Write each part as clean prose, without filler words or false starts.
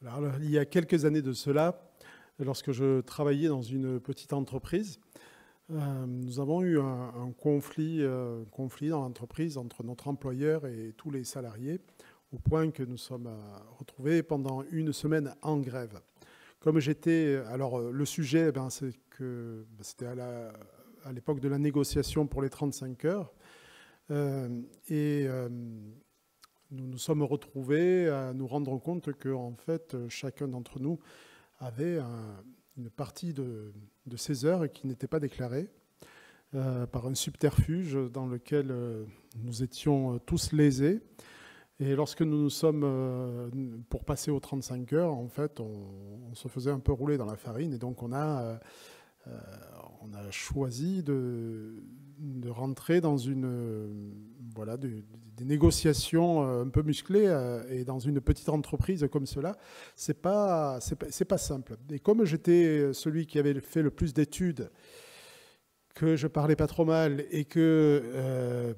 Alors, il y a quelques années de cela, lorsque je travaillais dans une petite entreprise, nous avons eu un conflit dans l'entreprise entre notre employeur et tous les salariés, au point que nous sommes retrouvés pendant une semaine en grève. Comme j'étais, alors le sujet, c'est que c'était à l'époque de la négociation pour les 35 heures, et nous nous sommes retrouvés à nous rendre compte que, en fait, chacun d'entre nous avait une partie de ces heures qui n'était pas déclarée par un subterfuge dans lequel nous étions tous lésés. Et lorsque nous nous sommes, pour passer aux 35 heures, en fait, on se faisait un peu rouler dans la farine. Et donc, on a choisi de rentrer dans des négociations un peu musclées. Et dans une petite entreprise comme cela, c'est pas simple. Et comme j'étais celui qui avait fait le plus d'études, que je parlais pas trop mal et que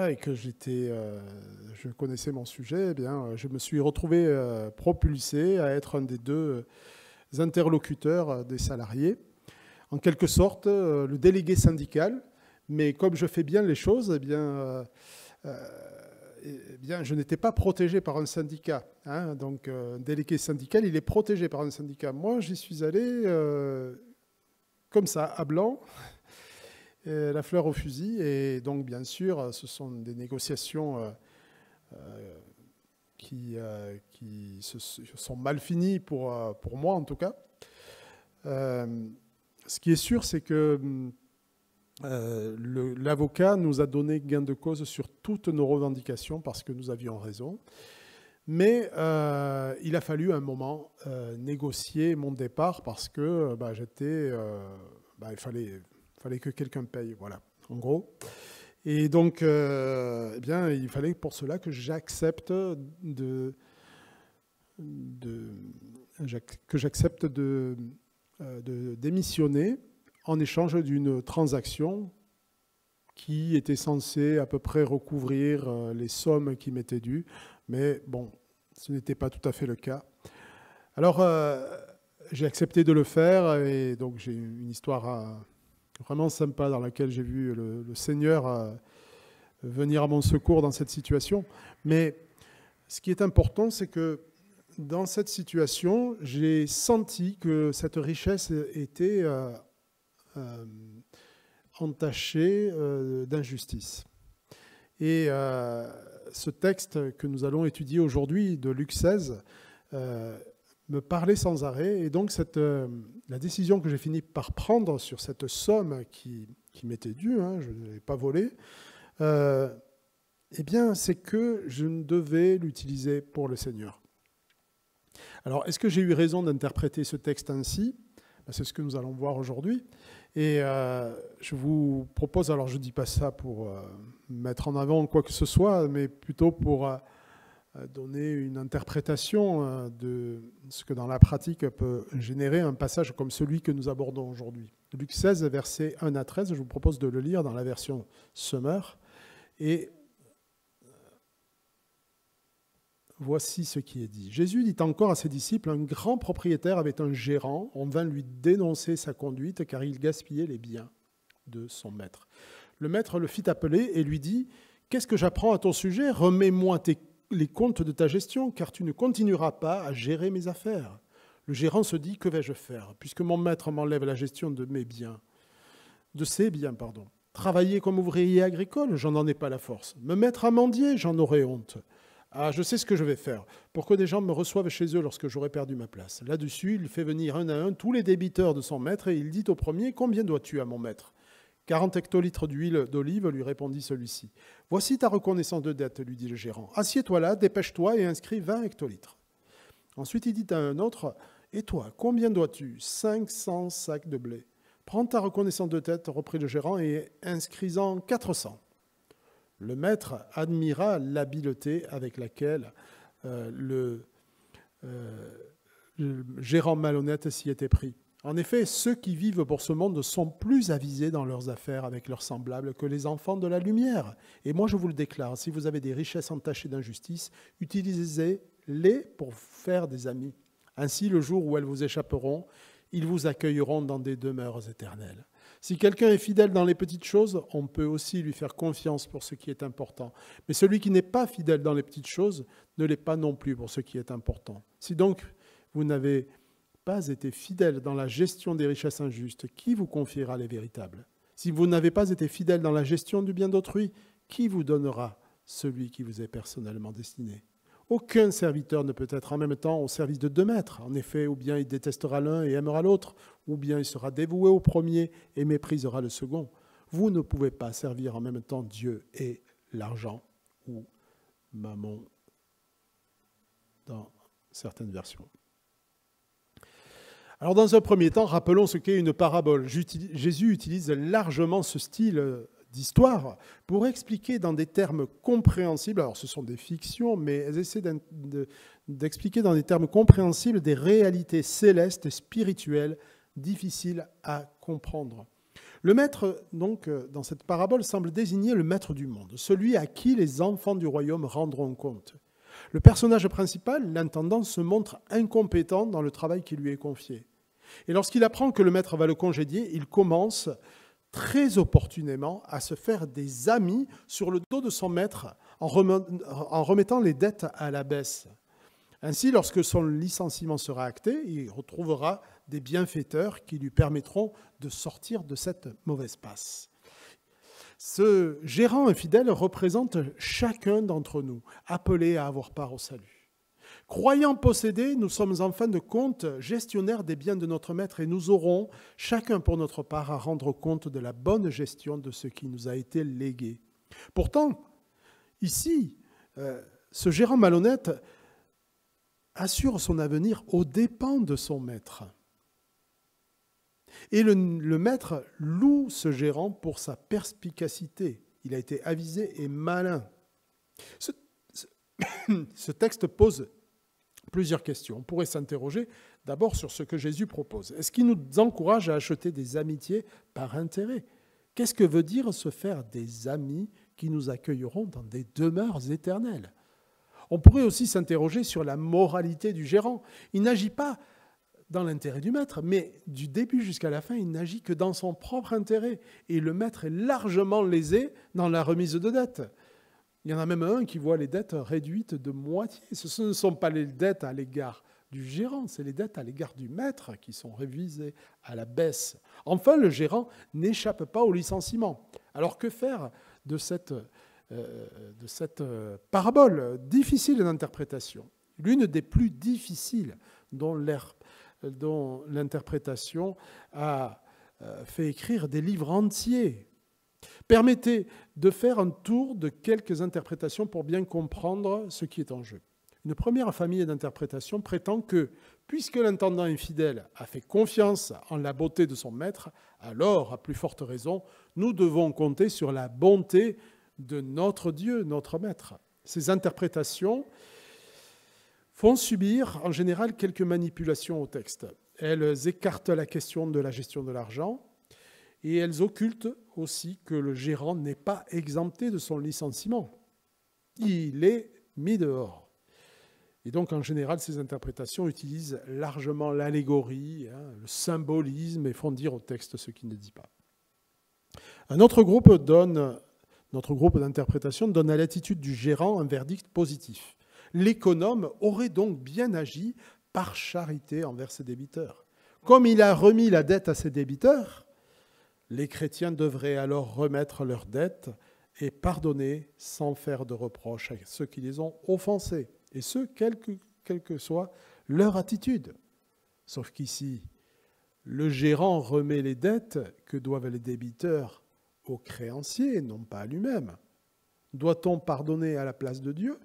et que je connaissais mon sujet, eh bien, je me suis retrouvé propulsé à être un des deux interlocuteurs des salariés, en quelque sorte le délégué syndical. Mais comme je fais bien les choses, eh bien, je n'étais pas protégé par un syndicat. Hein. Donc, un délégué syndical, il est protégé par un syndicat. Moi, j'y suis allé comme ça, à blanc, la fleur au fusil. Et donc, bien sûr, ce sont des négociations qui se sont mal finies pour moi, en tout cas. Ce qui est sûr, c'est que l'avocat nous a donné gain de cause sur toutes nos revendications parce que nous avions raison. Mais il a fallu un moment négocier mon départ parce que il fallait que quelqu'un paye, voilà, en gros. Et donc, il fallait pour cela que j'accepte de démissionner en échange d'une transaction qui était censée à peu près recouvrir les sommes qui m'étaient dues. Mais bon, ce n'était pas tout à fait le cas. Alors, j'ai accepté de le faire et donc j'ai une histoire vraiment sympa dans laquelle j'ai vu le Seigneur venir à mon secours dans cette situation. Mais ce qui est important, c'est que dans cette situation, j'ai senti que cette richesse était entachée d'injustice. Et ce texte que nous allons étudier aujourd'hui, de Luc 16, me parlait sans arrêt. Et donc, la décision que j'ai fini par prendre sur cette somme qui m'était due, hein, je ne l'ai pas volée, c'est que je ne devais l'utiliser pour le Seigneur. Alors, est-ce que j'ai eu raison d'interpréter ce texte ainsi ? C'est ce que nous allons voir aujourd'hui. Et je vous propose, alors je ne dis pas ça pour mettre en avant quoi que ce soit, mais plutôt pour donner une interprétation de ce que dans la pratique peut générer un passage comme celui que nous abordons aujourd'hui. Luc 16, versets 1 à 13, je vous propose de le lire dans la version Summer. Et voici ce qui est dit. Jésus dit encore à ses disciples, un grand propriétaire avait un gérant, on vint lui dénoncer sa conduite car il gaspillait les biens de son maître. Le maître le fit appeler et lui dit, qu'est-ce que j'apprends à ton sujet ? Remets-moi les comptes de ta gestion car tu ne continueras pas à gérer mes affaires. Le gérant se dit, que vais-je faire puisque mon maître m'enlève la gestion de ses biens. Travailler comme ouvrier agricole, j'en en ai pas la force. Me mettre à mendier, j'en aurais honte. Ah, je sais ce que je vais faire, pour que des gens me reçoivent chez eux lorsque j'aurai perdu ma place. Là-dessus, il fait venir un à un tous les débiteurs de son maître, et il dit au premier, combien dois-tu à mon maître ? 40 hectolitres d'huile d'olive, lui répondit celui-ci. Voici ta reconnaissance de dette, lui dit le gérant. Assieds-toi là, dépêche-toi et inscris 20 hectolitres. Ensuite, il dit à un autre, et toi, combien dois-tu ? 500 sacs de blé. Prends ta reconnaissance de dette, reprit le gérant, et inscris-en 400. Le maître admira l'habileté avec laquelle le gérant malhonnête s'y était pris. En effet, ceux qui vivent pour ce monde sont plus avisés dans leurs affaires avec leurs semblables que les enfants de la lumière. Et moi, je vous le déclare, si vous avez des richesses entachées d'injustice, utilisez Accueillez-les pour faire des amis. Ainsi, le jour où elles vous échapperont, ils vous accueilleront dans des demeures éternelles. Si quelqu'un est fidèle dans les petites choses, on peut aussi lui faire confiance pour ce qui est important. Mais celui qui n'est pas fidèle dans les petites choses ne l'est pas non plus pour ce qui est important. Si donc vous n'avez pas été fidèle dans la gestion des richesses injustes, qui vous confiera les véritables ? Si vous n'avez pas été fidèle dans la gestion du bien d'autrui, qui vous donnera celui qui vous est personnellement destiné ? Aucun serviteur ne peut être en même temps au service de deux maîtres. En effet, ou bien il détestera l'un et aimera l'autre, ou bien il sera dévoué au premier et méprisera le second. Vous ne pouvez pas servir en même temps Dieu et l'argent, ou mammon dans certaines versions. Alors dans un premier temps, rappelons ce qu'est une parabole. Jésus utilise largement ce style d'histoire pour expliquer dans des termes compréhensibles, alors ce sont des fictions, mais elles essaient d'expliquer dans des termes compréhensibles des réalités célestes et spirituelles difficiles à comprendre. Le maître, donc, dans cette parabole, semble désigner le maître du monde, celui à qui les enfants du royaume rendront compte. Le personnage principal, l'intendant, se montre incompétent dans le travail qui lui est confié. Et lorsqu'il apprend que le maître va le congédier, il commence très opportunément à se faire des amis sur le dos de son maître en remettant les dettes à la baisse. Ainsi, lorsque son licenciement sera acté, il retrouvera des bienfaiteurs qui lui permettront de sortir de cette mauvaise passe. Ce gérant infidèle représente chacun d'entre nous, appelé à avoir part au salut. Croyant posséder, nous sommes en fin de compte gestionnaires des biens de notre maître et nous aurons, chacun pour notre part, à rendre compte de la bonne gestion de ce qui nous a été légué. Pourtant, ici, ce gérant malhonnête assure son avenir aux dépens de son maître. Et le maître loue ce gérant pour sa perspicacité. Il a été avisé et malin. Ce texte pose plusieurs questions. On pourrait s'interroger d'abord sur ce que Jésus propose. Est-ce qu'il nous encourage à acheter des amitiés par intérêt ? Qu'est-ce que veut dire se faire des amis qui nous accueilleront dans des demeures éternelles ? On pourrait aussi s'interroger sur la moralité du gérant. Il n'agit pas dans l'intérêt du maître, mais du début jusqu'à la fin, il n'agit que dans son propre intérêt. Et le maître est largement lésé dans la remise de dettes. Il y en a même un qui voit les dettes réduites de moitié. Ce ne sont pas les dettes à l'égard du gérant, c'est les dettes à l'égard du maître qui sont révisées à la baisse. Enfin, le gérant n'échappe pas au licenciement. Alors que faire de cette parabole difficile d'interprétation ? L'une des plus difficiles dont l'interprétation a fait écrire des livres entiers. Permettez de faire un tour de quelques interprétations pour bien comprendre ce qui est en jeu. Une première famille d'interprétations prétend que, puisque l'intendant infidèle a fait confiance en la beauté de son maître, alors, à plus forte raison, nous devons compter sur la bonté de notre Dieu, notre maître. Ces interprétations font subir en général quelques manipulations au texte. Elles écartent la question de la gestion de l'argent et elles occultent aussi que le gérant n'est pas exempté de son licenciement. Il est mis dehors. Et donc, en général, ces interprétations utilisent largement l'allégorie, le symbolisme et font dire au texte ce qu'il ne dit pas. Notre groupe d'interprétation donne à l'attitude du gérant un verdict positif. L'économe aurait donc bien agi par charité envers ses débiteurs. Comme il a remis la dette à ses débiteurs, les chrétiens devraient alors remettre leurs dettes et pardonner sans faire de reproches à ceux qui les ont offensés, et ce, quelle que soit leur attitude. Sauf qu'ici, le gérant remet les dettes que doivent les débiteurs aux créanciers, non pas à lui-même. Doit-on pardonner à la place de Dieu ?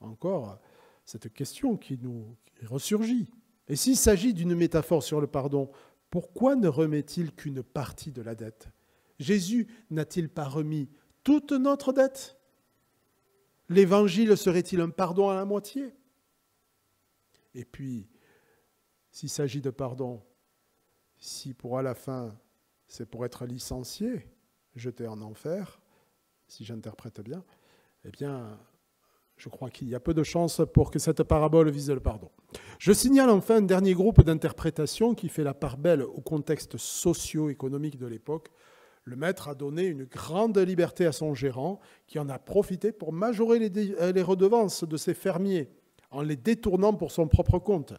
Encore cette question qui nous ressurgit. Et s'il s'agit d'une métaphore sur le pardon, pourquoi ne remet-il qu'une partie de la dette ? Jésus n'a-t-il pas remis toute notre dette ? L'évangile serait-il un pardon à la moitié ? Et puis, s'il s'agit de pardon, si pour à la fin, c'est pour être licencié, jeté en enfer, si j'interprète bien, eh bien, Je crois qu'il y a peu de chances pour que cette parabole vise le pardon. Je signale enfin un dernier groupe d'interprétations qui fait la part belle au contexte socio-économique de l'époque. Le maître a donné une grande liberté à son gérant qui en a profité pour majorer les redevances de ses fermiers en les détournant pour son propre compte.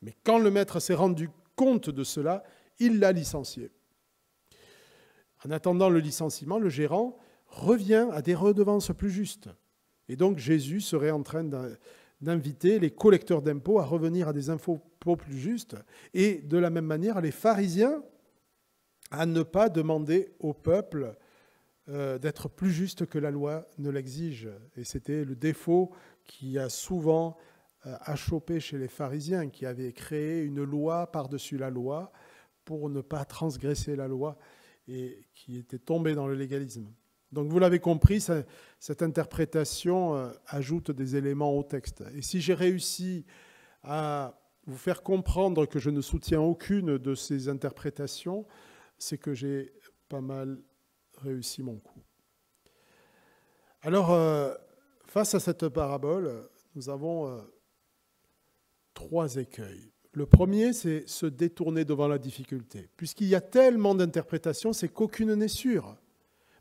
Mais quand le maître s'est rendu compte de cela, il l'a licencié. En attendant le licenciement, le gérant revient à des redevances plus justes. Et donc Jésus serait en train d'inviter les collecteurs d'impôts à revenir à des impôts plus justes et de la même manière les pharisiens à ne pas demander au peuple d'être plus juste que la loi ne l'exige. Et c'était le défaut qui a souvent achoppé chez les pharisiens, qui avaient créé une loi par-dessus la loi pour ne pas transgresser la loi et qui étaient tombés dans le légalisme. Donc vous l'avez compris, cette interprétation ajoute des éléments au texte. Et si j'ai réussi à vous faire comprendre que je ne soutiens aucune de ces interprétations, c'est que j'ai pas mal réussi mon coup. Alors, face à cette parabole, nous avons 3 écueils. Le premier, c'est se détourner devant la difficulté. Puisqu'il y a tellement d'interprétations, c'est qu'aucune n'est sûre.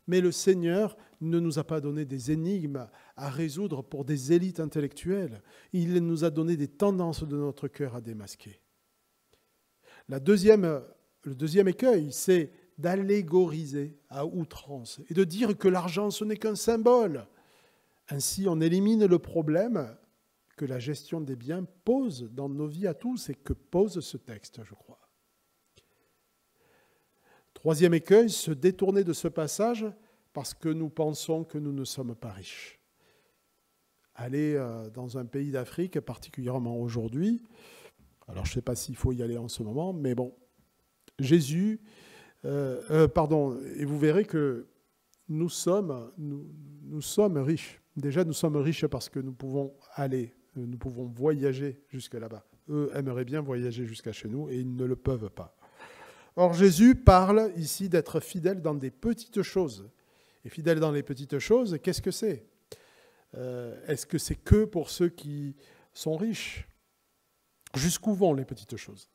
Mais le Seigneur ne nous a pas donné des énigmes à résoudre pour des élites intellectuelles. Il nous a donné des tendances de notre cœur à démasquer. Le deuxième écueil, c'est d'allégoriser à outrance et de dire que l'argent, ce n'est qu'un symbole. Ainsi, on élimine le problème que la gestion des biens pose dans nos vies à tous et que pose ce texte, je crois. Troisième écueil, se détourner de ce passage parce que nous pensons que nous ne sommes pas riches. Aller dans un pays d'Afrique, particulièrement aujourd'hui, alors je ne sais pas s'il faut y aller en ce moment, mais bon, et vous verrez que nous sommes riches. Déjà, nous sommes riches parce que nous pouvons voyager jusque là-bas. Eux aimeraient bien voyager jusqu'à chez nous et ils ne le peuvent pas. Or, Jésus parle ici d'être fidèle dans des petites choses. Et fidèle dans les petites choses, qu'est-ce que c'est ? Est-ce que c'est que pour ceux qui sont riches ? Jusqu'où vont les petites choses ?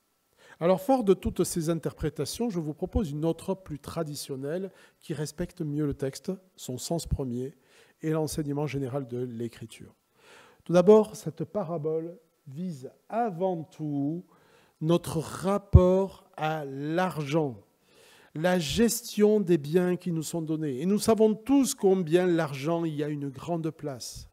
Alors, fort de toutes ces interprétations, je vous propose une autre plus traditionnelle qui respecte mieux le texte, son sens premier et l'enseignement général de l'Écriture. Tout d'abord, cette parabole vise avant tout notre rapport à l'argent, la gestion des biens qui nous sont donnés. Et nous savons tous combien l'argent y a une grande place.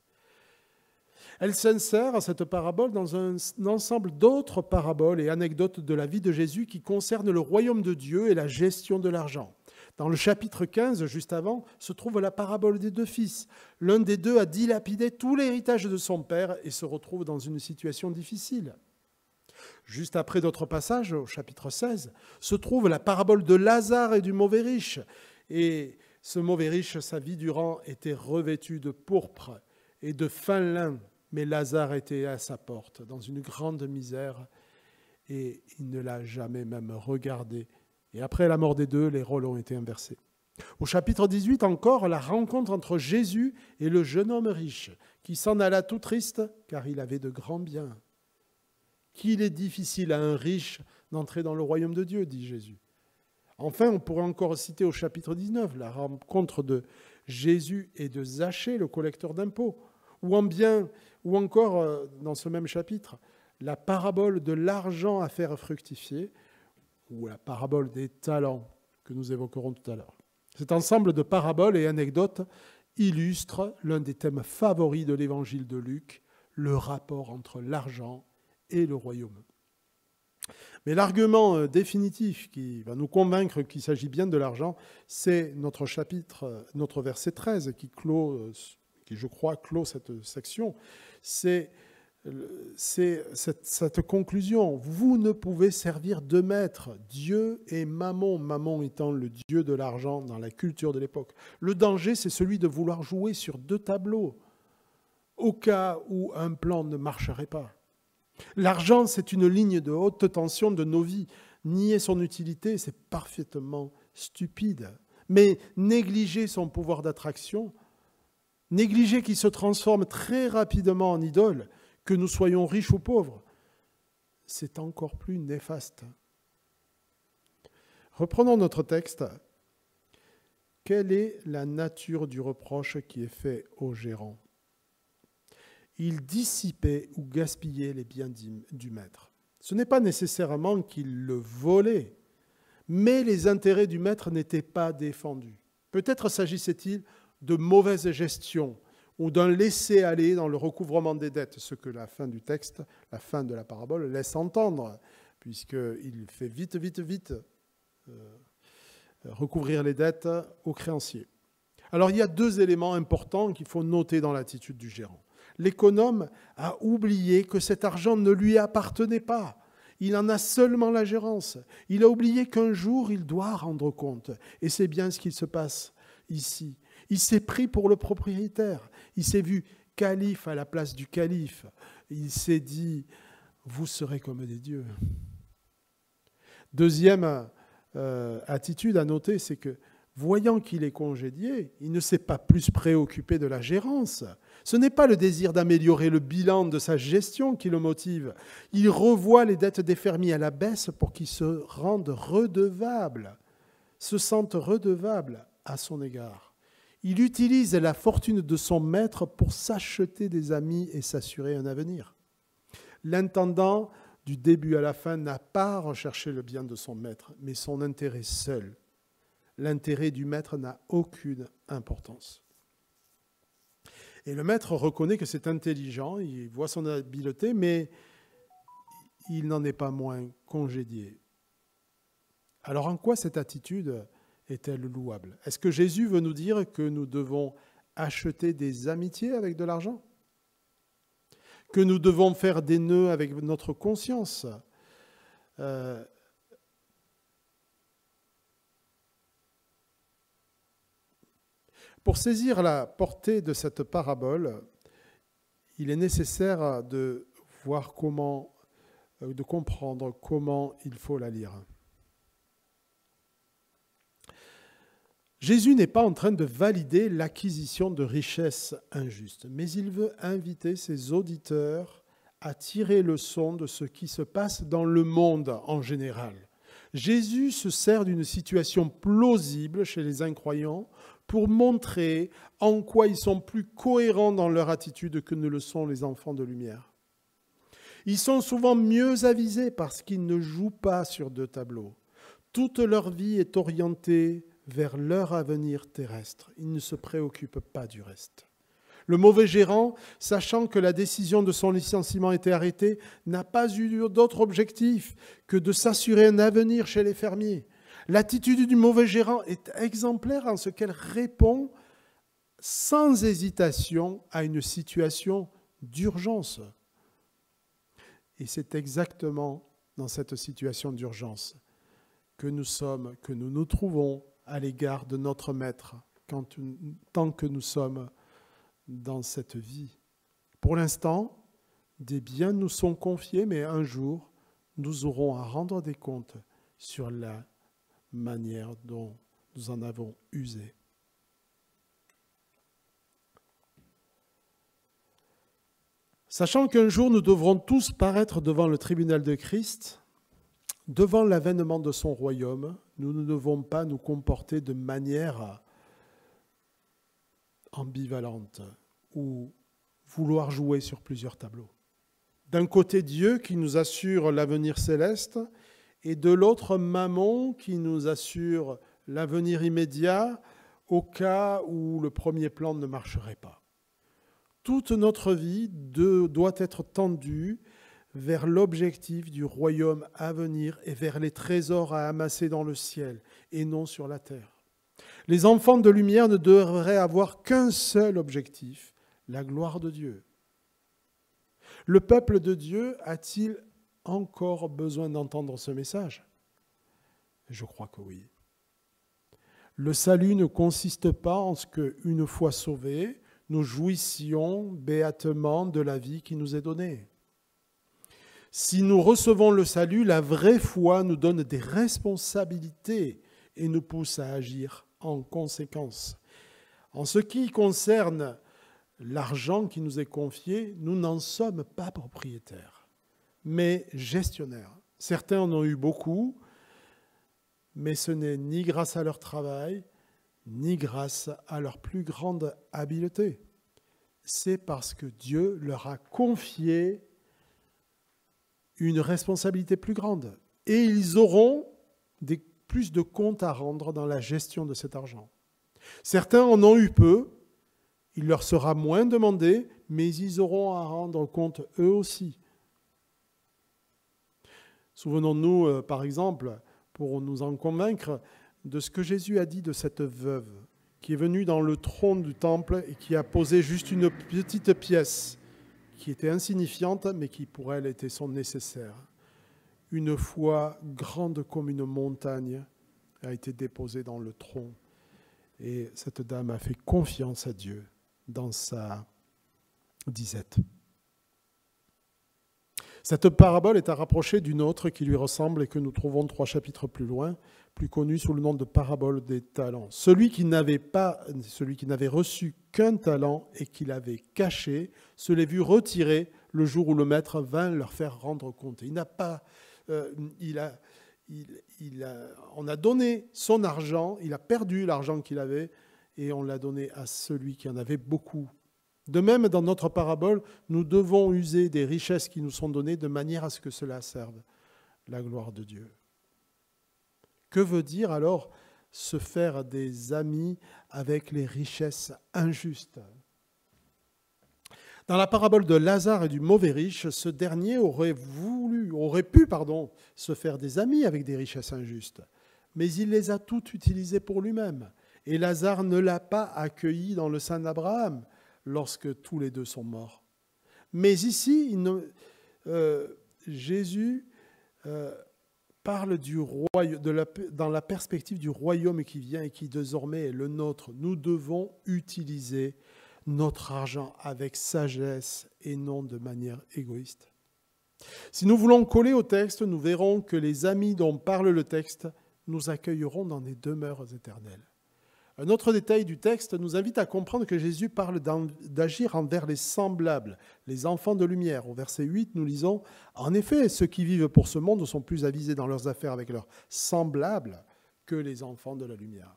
Elle s'insère, cette parabole, dans un ensemble d'autres paraboles et anecdotes de la vie de Jésus qui concernent le royaume de Dieu et la gestion de l'argent. Dans le chapitre 15, juste avant, se trouve la parabole des 2 fils. L'un des 2 a dilapidé tout l'héritage de son père et se retrouve dans une situation difficile. Juste après d'autres passages, au chapitre 16, se trouve la parabole de Lazare et du mauvais riche. Et ce mauvais riche, sa vie durant, était revêtu de pourpre et de fin lin, mais Lazare était à sa porte, dans une grande misère, et il ne l'a jamais même regardé. Et après la mort des 2, les rôles ont été inversés. Au chapitre 18 encore, la rencontre entre Jésus et le jeune homme riche, qui s'en alla tout triste, car il avait de grands biens. Qu'il est difficile à un riche d'entrer dans le royaume de Dieu, dit Jésus. Enfin, on pourrait encore citer au chapitre 19 la rencontre de Jésus et de Zachée, le collecteur d'impôts, ou encore dans ce même chapitre, la parabole de l'argent à faire fructifier, ou la parabole des talents que nous évoquerons tout à l'heure. Cet ensemble de paraboles et anecdotes illustre l'un des thèmes favoris de l'évangile de Luc, le rapport entre l'argent et le royaume. Mais l'argument définitif qui va nous convaincre qu'il s'agit bien de l'argent, c'est notre verset 13 qui, je crois, clôt cette section. C'est cette conclusion. Vous ne pouvez servir 2 maîtres, Dieu et Mammon, Mammon étant le dieu de l'argent dans la culture de l'époque. Le danger, c'est celui de vouloir jouer sur 2 tableaux, au cas où un plan ne marcherait pas. L'argent, c'est une ligne de haute tension de nos vies. Nier son utilité, c'est parfaitement stupide. Mais négliger son pouvoir d'attraction négligé qui se transforme très rapidement en idole, que nous soyons riches ou pauvres, c'est encore plus néfaste. Reprenons notre texte. Quelle est la nature du reproche qui est fait au gérant ? Il dissipait ou gaspillait les biens du maître. Ce n'est pas nécessairement qu'il le volait, mais les intérêts du maître n'étaient pas défendus. Peut-être s'agissait-il de mauvaise gestion ou d'un laisser-aller dans le recouvrement des dettes, ce que la fin du texte, la fin de la parabole laisse entendre, puisqu'il fait vite recouvrir les dettes aux créanciers. Alors il y a deux éléments importants qu'il faut noter dans l'attitude du gérant. L'économe a oublié que cet argent ne lui appartenait pas. Il en a seulement la gérance. Il a oublié qu'un jour, il doit rendre compte. Et c'est bien ce qui se passe ici. Il s'est pris pour le propriétaire. Il s'est vu calife à la place du calife. Il s'est dit, vous serez comme des dieux. Deuxième attitude à noter, c'est que voyant qu'il est congédié, il ne s'est pas plus préoccupé de la gérance. Ce n'est pas le désir d'améliorer le bilan de sa gestion qui le motive. Il revoit les dettes des fermiers à la baisse pour qu'ils se rendent redevables, se sentent redevables à son égard. Il utilise la fortune de son maître pour s'acheter des amis et s'assurer un avenir. L'intendant, du début à la fin, n'a pas recherché le bien de son maître, mais son intérêt seul. L'intérêt du maître n'a aucune importance. Et le maître reconnaît que c'est intelligent, il voit son habileté, mais il n'en est pas moins congédié. Alors en quoi cette attitude est-elle louable ? Est-ce que Jésus veut nous dire que nous devons acheter des amitiés avec de l'argent ? Que nous devons faire des nœuds avec notre conscience ? Pour saisir la portée de cette parabole, il est nécessaire de voir de comprendre comment il faut la lire. Jésus n'est pas en train de valider l'acquisition de richesses injustes, mais il veut inviter ses auditeurs à tirer leçon de ce qui se passe dans le monde en général. Jésus se sert d'une situation plausible chez les incroyants pour montrer en quoi ils sont plus cohérents dans leur attitude que ne le sont les enfants de lumière. Ils sont souvent mieux avisés parce qu'ils ne jouent pas sur deux tableaux. Toute leur vie est orientée vers leur avenir terrestre. Ils ne se préoccupent pas du reste. Le mauvais gérant, sachant que la décision de son licenciement était arrêtée, n'a pas eu d'autre objectif que de s'assurer un avenir chez les fermiers. L'attitude du mauvais gérant est exemplaire en ce qu'elle répond sans hésitation à une situation d'urgence. Et c'est exactement dans cette situation d'urgence que nous nous trouvons à l'égard de notre Maître tant que nous sommes dans cette vie. Pour l'instant, des biens nous sont confiés, mais un jour, nous aurons à rendre des comptes sur la manière dont nous en avons usé. Sachant qu'un jour nous devrons tous paraître devant le tribunal de Christ, devant l'avènement de son royaume, nous ne devons pas nous comporter de manière ambivalente ou vouloir jouer sur plusieurs tableaux. D'un côté, Dieu qui nous assure l'avenir céleste, et de l'autre, Mammon qui nous assure l'avenir immédiat au cas où le premier plan ne marcherait pas. Toute notre vie doit être tendue vers l'objectif du royaume à venir et vers les trésors à amasser dans le ciel et non sur la terre. Les enfants de lumière ne devraient avoir qu'un seul objectif, la gloire de Dieu. Le peuple de Dieu a-t-il encore besoin d'entendre ce message ? Je crois que oui. Le salut ne consiste pas en ce qu'une fois sauvés, nous jouissions béatement de la vie qui nous est donnée. Si nous recevons le salut, la vraie foi nous donne des responsabilités et nous pousse à agir en conséquence. En ce qui concerne l'argent qui nous est confié, nous n'en sommes pas propriétaires, mais gestionnaires. Certains en ont eu beaucoup, mais ce n'est ni grâce à leur travail, ni grâce à leur plus grande habileté. C'est parce que Dieu leur a confié une responsabilité plus grande. Et ils auront plus de comptes à rendre dans la gestion de cet argent. Certains en ont eu peu, il leur sera moins demandé, mais ils auront à rendre compte eux aussi. Souvenons-nous, par exemple, pour nous en convaincre, de ce que Jésus a dit de cette veuve qui est venue dans le trône du temple et qui a posé juste une petite pièce qui était insignifiante, mais qui pour elle était son nécessaire. Une foi grande comme une montagne a été déposée dans le tronc. Et cette dame a fait confiance à Dieu dans sa disette. Cette parabole est à rapprocher d'une autre qui lui ressemble et que nous trouvons 3 chapitres plus loin, plus connue sous le nom de parabole des talents. Celui qui n'avait reçu qu'un talent et qui l'avait caché, se l'est vu retirer le jour où le maître vint leur faire rendre compte. On a donné son argent, il a perdu l'argent qu'il avait et on l'a donné à celui qui en avait beaucoup. De même, dans notre parabole, nous devons user des richesses qui nous sont données de manière à ce que cela serve la gloire de Dieu. Que veut dire alors se faire des amis avec les richesses injustes ? Dans la parabole de Lazare et du mauvais riche, ce dernier aurait pu se faire des amis avec des richesses injustes, mais il les a toutes utilisées pour lui-même. Et Lazare ne l'a pas accueilli dans le sein d'Abraham lorsque tous les deux sont morts. Mais ici, Jésus parle dans la perspective du royaume qui vient et qui désormais est le nôtre. Nous devons utiliser notre argent avec sagesse et non de manière égoïste. Si nous voulons coller au texte, nous verrons que les amis dont parle le texte nous accueilleront dans des demeures éternelles. Un autre détail du texte nous invite à comprendre que Jésus parle d'agir envers les semblables, les enfants de lumière. Au verset 8, nous lisons « En effet, ceux qui vivent pour ce monde sont plus avisés dans leurs affaires avec leurs semblables que les enfants de la lumière. »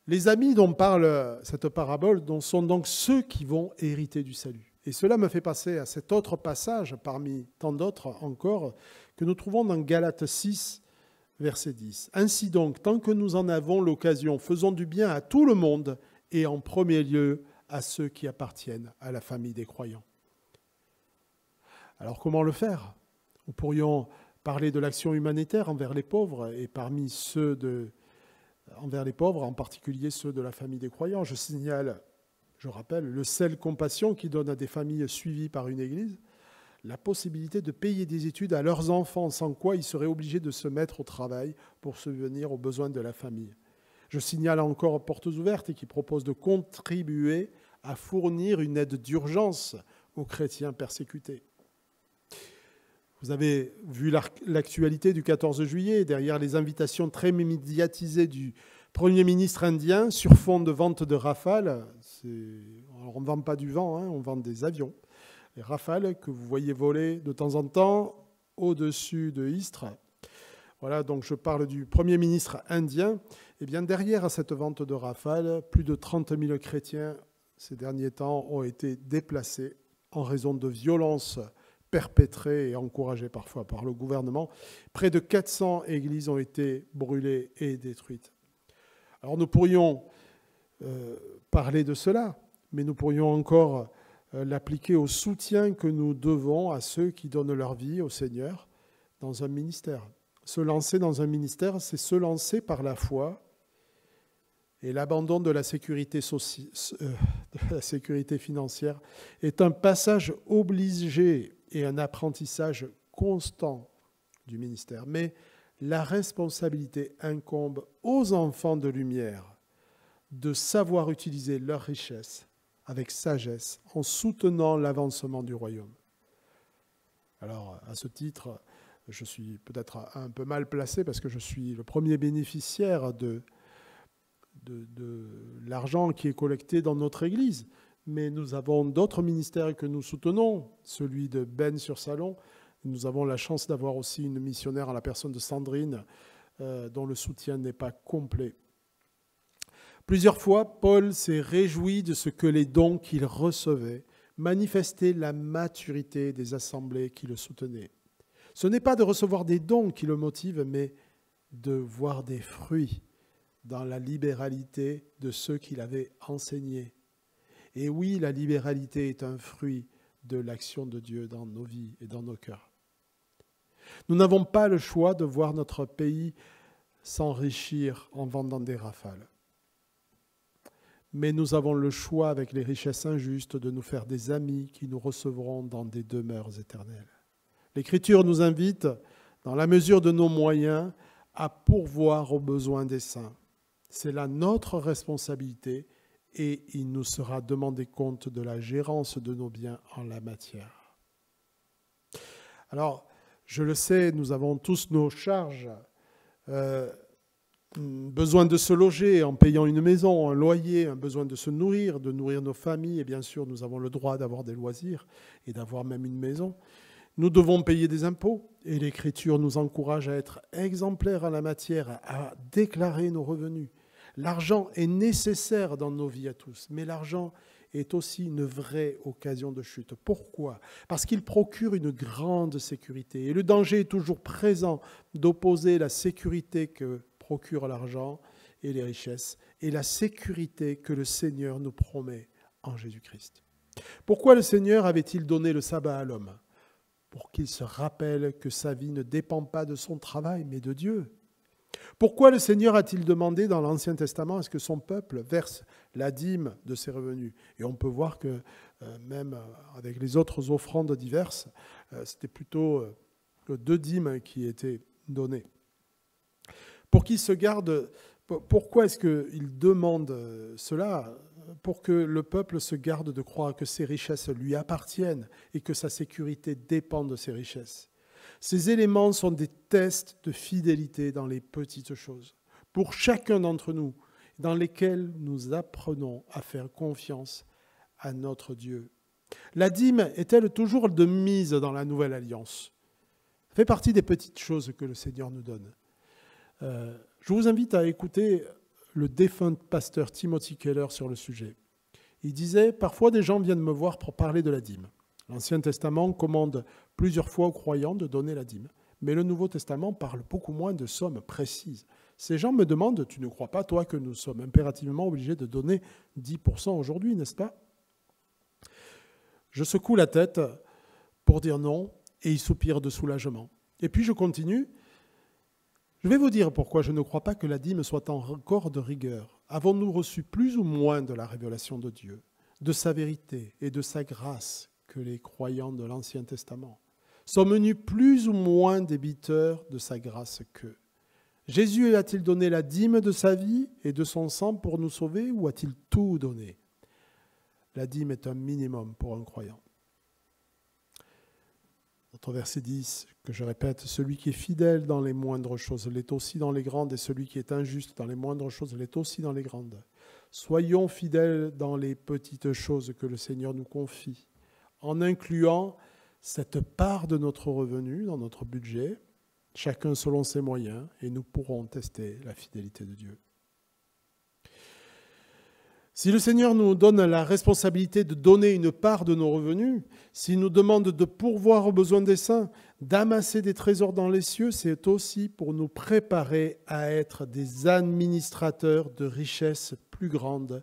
Les amis dont parle cette parabole sont donc ceux qui vont hériter du salut. Et cela me fait passer à cet autre passage, parmi tant d'autres encore, que nous trouvons dans Galates 6, verset 10. « Ainsi donc, tant que nous en avons l'occasion, faisons du bien à tout le monde et en premier lieu à ceux qui appartiennent à la famille des croyants. » Alors comment le faire ? Nous pourrions parler de l'action humanitaire envers les pauvres et parmi envers les pauvres, en particulier ceux de la famille des croyants. Je rappelle, le CEL Compassion qui donne à des familles suivies par une église la possibilité de payer des études à leurs enfants, sans quoi ils seraient obligés de se mettre au travail pour subvenir aux besoins de la famille. Je signale encore Portes Ouvertes qui propose de contribuer à fournir une aide d'urgence aux chrétiens persécutés. Vous avez vu l'actualité du 14 juillet, derrière les invitations très médiatisées du Premier ministre indien sur fond de vente de Rafale. Alors on ne vend pas du vent, on vend des avions. Les Rafales que vous voyez voler de temps en temps au-dessus de Istres. Voilà, donc je parle du Premier ministre indien. Eh bien, derrière cette vente de Rafale, plus de 30 000 chrétiens ces derniers temps ont été déplacés en raison de violences perpétrées et encouragées parfois par le gouvernement. Près de 400 églises ont été brûlées et détruites. Alors nous pourrions parler de cela, mais nous pourrions encore l'appliquer au soutien que nous devons à ceux qui donnent leur vie au Seigneur dans un ministère. Se lancer dans un ministère, c'est se lancer par la foi, et l'abandon de la sécurité financière est un passage obligé et un apprentissage constant du ministère. Mais la responsabilité incombe aux enfants de lumière de savoir utiliser leur richesse avec sagesse, en soutenant l'avancement du royaume. Alors, à ce titre, je suis peut-être un peu mal placé parce que je suis le premier bénéficiaire de l'argent qui est collecté dans notre Église. Mais nous avons d'autres ministères que nous soutenons, celui de Ben sur Salon. Nous avons la chance d'avoir aussi une missionnaire à la personne de Sandrine, dont le soutien n'est pas complet. Plusieurs fois, Paul s'est réjoui de ce que les dons qu'il recevait manifestaient la maturité des assemblées qui le soutenaient. Ce n'est pas de recevoir des dons qui le motive, mais de voir des fruits dans la libéralité de ceux qu'il avait enseignés. Et oui, la libéralité est un fruit de l'action de Dieu dans nos vies et dans nos cœurs. Nous n'avons pas le choix de voir notre pays s'enrichir en vendant des rafales. Mais nous avons le choix, avec les richesses injustes, de nous faire des amis qui nous recevront dans des demeures éternelles. L'Écriture nous invite, dans la mesure de nos moyens, à pourvoir aux besoins des saints. C'est là notre responsabilité et il nous sera demandé compte de la gérance de nos biens en la matière. Alors, je le sais, nous avons tous nos charges. Besoin de se loger en payant une maison, un loyer, un besoin de se nourrir, de nourrir nos familles. Et bien sûr, nous avons le droit d'avoir des loisirs et d'avoir même une maison. Nous devons payer des impôts. Et l'Écriture nous encourage à être exemplaires en la matière, à déclarer nos revenus. L'argent est nécessaire dans nos vies à tous, mais l'argent est aussi une vraie occasion de chute. Pourquoi ? Parce qu'il procure une grande sécurité. Et le danger est toujours présent d'opposer la sécurité que procure l'argent et les richesses et la sécurité que le Seigneur nous promet en Jésus-Christ. Pourquoi le Seigneur avait-il donné le sabbat à l'homme ? Pour qu'il se rappelle que sa vie ne dépend pas de son travail, mais de Dieu. Pourquoi le Seigneur a-t-il demandé dans l'Ancien Testament à ce que son peuple verse la dîme de ses revenus ? Et on peut voir que même avec les autres offrandes diverses, c'était plutôt deux dîmes qui étaient données. Pour qu'il se garde, pourquoi est-ce qu'il demande cela ? Pour que le peuple se garde de croire que ses richesses lui appartiennent et que sa sécurité dépend de ses richesses. Ces éléments sont des tests de fidélité dans les petites choses, pour chacun d'entre nous, dans lesquels nous apprenons à faire confiance à notre Dieu. La dîme est-elle toujours de mise dans la nouvelle alliance ? Ça fait partie des petites choses que le Seigneur nous donne. Je vous invite à écouter le défunt pasteur Timothy Keller sur le sujet. Il disait « Parfois, des gens viennent me voir pour parler de la dîme. L'Ancien Testament commande plusieurs fois aux croyants de donner la dîme, mais le Nouveau Testament parle beaucoup moins de sommes précises. Ces gens me demandent « Tu ne crois pas, toi, que nous sommes impérativement obligés de donner 10% aujourd'hui, n'est-ce pas ?» Je secoue la tête pour dire non, et il soupire de soulagement. Et puis je continue. Je vais vous dire pourquoi je ne crois pas que la dîme soit encore de rigueur. Avons-nous reçu plus ou moins de la révélation de Dieu, de sa vérité et de sa grâce que les croyants de l'Ancien Testament ? Sommes-nous plus ou moins débiteurs de sa grâce qu'eux ? Jésus a-t-il donné la dîme de sa vie et de son sang pour nous sauver ou a-t-il tout donné ? La dîme est un minimum pour un croyant. Notre verset 10, que je répète, « Celui qui est fidèle dans les moindres choses l'est aussi dans les grandes, et celui qui est injuste dans les moindres choses l'est aussi dans les grandes. Soyons fidèles dans les petites choses que le Seigneur nous confie, en incluant cette part de notre revenu dans notre budget, chacun selon ses moyens, et nous pourrons tester la fidélité de Dieu. » Si le Seigneur nous donne la responsabilité de donner une part de nos revenus, s'il nous demande de pourvoir aux besoins des saints, d'amasser des trésors dans les cieux, c'est aussi pour nous préparer à être des administrateurs de richesses plus grandes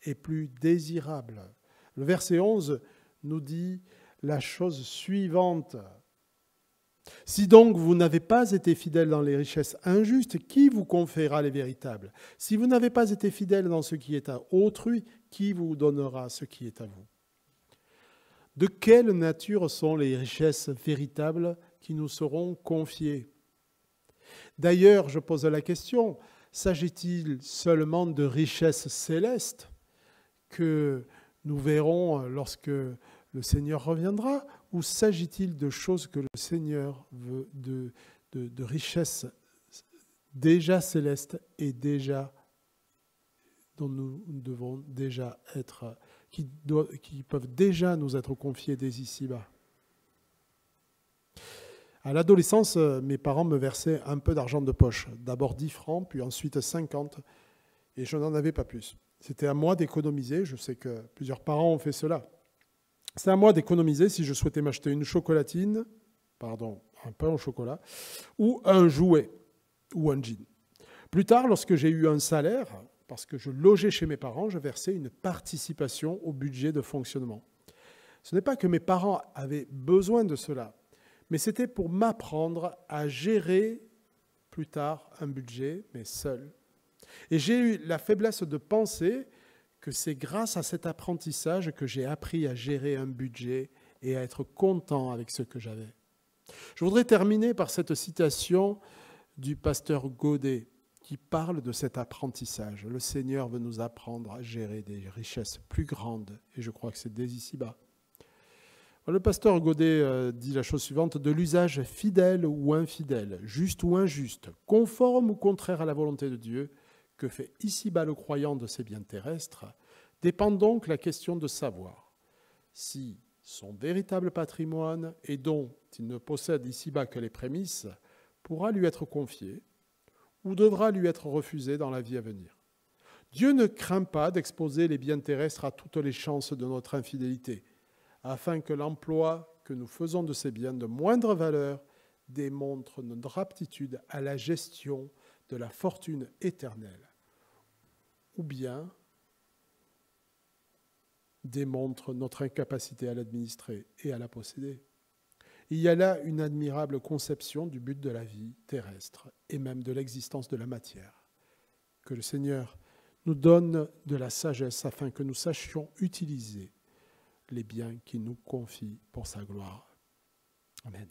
et plus désirables. Le verset 11 nous dit la chose suivante. Si donc vous n'avez pas été fidèle dans les richesses injustes, qui vous conférera les véritables ? Si vous n'avez pas été fidèle dans ce qui est à autrui, qui vous donnera ce qui est à vous ? De quelle nature sont les richesses véritables qui nous seront confiées ? D'ailleurs, je pose la question, s'agit-il seulement de richesses célestes que nous verrons lorsque le Seigneur reviendra, ou s'agit-il de choses que le Seigneur veut, de richesses déjà célestes et déjà dont nous devons déjà être, qui peuvent déjà nous être confiés dès ici-bas. À l'adolescence, mes parents me versaient un peu d'argent de poche. D'abord 10 francs, puis ensuite 50, et je n'en avais pas plus. C'était à moi d'économiser. Je sais que plusieurs parents ont fait cela. C'est à moi d'économiser si je souhaitais m'acheter une chocolatine, un pain au chocolat, ou un jouet, ou un jean. Plus tard, lorsque j'ai eu un salaire, parce que je logeais chez mes parents, je versais une participation au budget de fonctionnement. Ce n'est pas que mes parents avaient besoin de cela, mais c'était pour m'apprendre à gérer plus tard un budget, mais seul. Et j'ai eu la faiblesse de penser que c'est grâce à cet apprentissage que j'ai appris à gérer un budget et à être content avec ce que j'avais. Je voudrais terminer par cette citation du pasteur Godet qui parle de cet apprentissage. Le Seigneur veut nous apprendre à gérer des richesses plus grandes, et je crois que c'est dès ici-bas. Le pasteur Godet dit la chose suivante: de l'usage fidèle ou infidèle, juste ou injuste, conforme ou contraire à la volonté de Dieu, que fait ici-bas le croyant de ses biens terrestres, dépend donc la question de savoir si son véritable patrimoine, et dont il ne possède ici-bas que les prémices, pourra lui être confié ou devra lui être refusé dans la vie à venir. Dieu ne craint pas d'exposer les biens terrestres à toutes les chances de notre infidélité, afin que l'emploi que nous faisons de ces biens de moindre valeur démontre notre aptitude à la gestion de la fortune éternelle, ou bien démontre notre incapacité à l'administrer et à la posséder. Il y a là une admirable conception du but de la vie terrestre et même de l'existence de la matière. Que le Seigneur nous donne de la sagesse afin que nous sachions utiliser les biens qu'il nous confie pour sa gloire. Amen.